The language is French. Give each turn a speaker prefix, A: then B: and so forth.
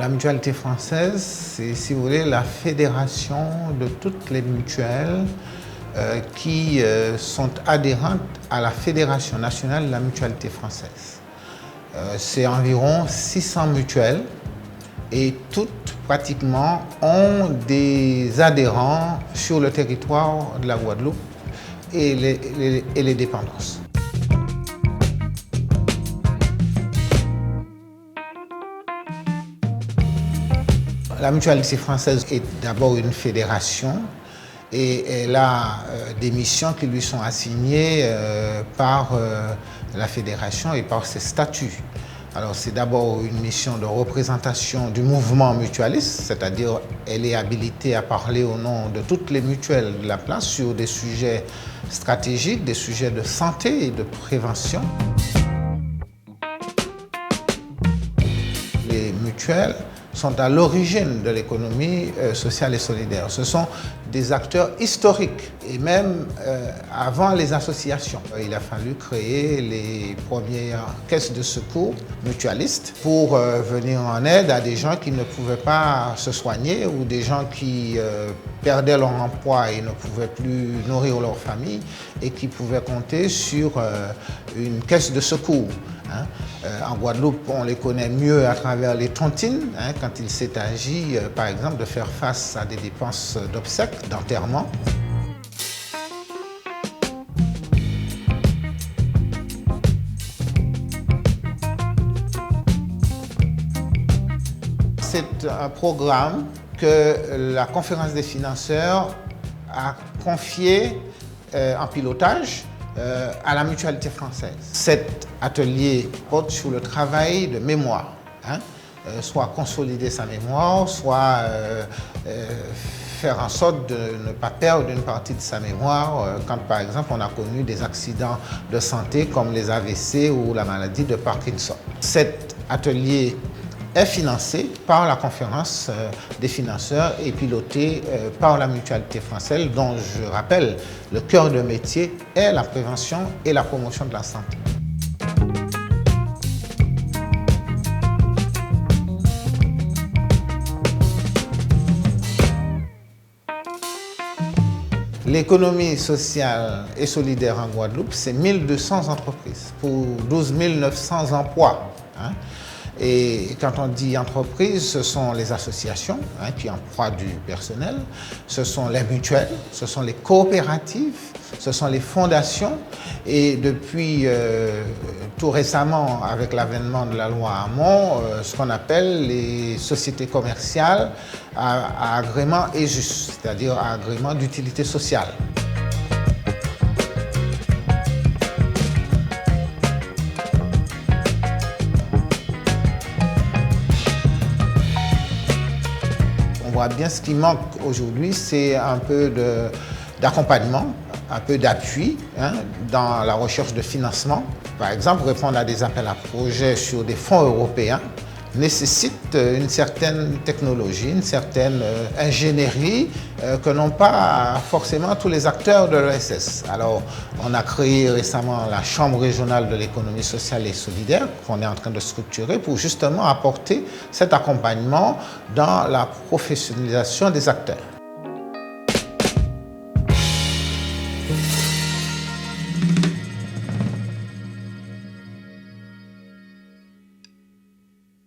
A: La mutualité française, c'est, si vous voulez, la fédération de toutes les mutuelles qui sont adhérentes à la Fédération nationale de la mutualité française. C'est environ 600 mutuelles et toutes pratiquement ont des adhérents sur le territoire de la Guadeloupe et les dépendances. La mutualité française est d'abord une fédération et elle a des missions qui lui sont assignées par la fédération et par ses statuts. Alors c'est d'abord une mission de représentation du mouvement mutualiste, c'est-à-dire elle est habilitée à parler au nom de toutes les mutuelles de la place sur des sujets stratégiques, des sujets de santé et de prévention. Les mutuelles sont à l'origine de l'économie sociale et solidaire. Ce sont des acteurs historiques et même avant les associations. Il a fallu créer les premières caisses de secours mutualistes pour venir en aide à des gens qui ne pouvaient pas se soigner ou des gens qui perdaient leur emploi et ne pouvaient plus nourrir leur famille et qui pouvaient compter sur une caisse de secours. En Guadeloupe, on les connaît mieux à travers les tontines, quand il s'est agi, par exemple, de faire face à des dépenses d'obsèques, d'enterrement. C'est un programme que la conférence des financeurs a confié en pilotage à la mutualité française. Cet atelier porte sur le travail de mémoire, soit consolider sa mémoire, soit faire en sorte de ne pas perdre une partie de sa mémoire quand, par exemple, on a connu des accidents de santé comme les AVC ou la maladie de Parkinson. Cet atelier est financé par la conférence des financeurs et piloté par la mutualité française dont, je rappelle, le cœur de métier est la prévention et la promotion de la santé. L'économie sociale et solidaire en Guadeloupe, c'est 1200 entreprises pour 12 900 emplois. Et quand on dit entreprise, ce sont les associations qui emploient du personnel, ce sont les mutuelles, ce sont les coopératives, ce sont les fondations. Et depuis tout récemment, avec l'avènement de la loi Hamon, ce qu'on appelle les sociétés commerciales à agrément ESUS, c'est-à-dire à agrément d'utilité sociale. On voit bien ce qui manque aujourd'hui, c'est un peu d'accompagnement, un peu d'appui dans la recherche de financement. Par exemple, répondre à des appels à projets sur des fonds européens nécessite une certaine technologie, une certaine ingénierie que n'ont pas forcément tous les acteurs de l'ESS. Alors, on a créé récemment la Chambre régionale de l'économie sociale et solidaire qu'on est en train de structurer pour justement apporter cet accompagnement dans la professionnalisation des acteurs.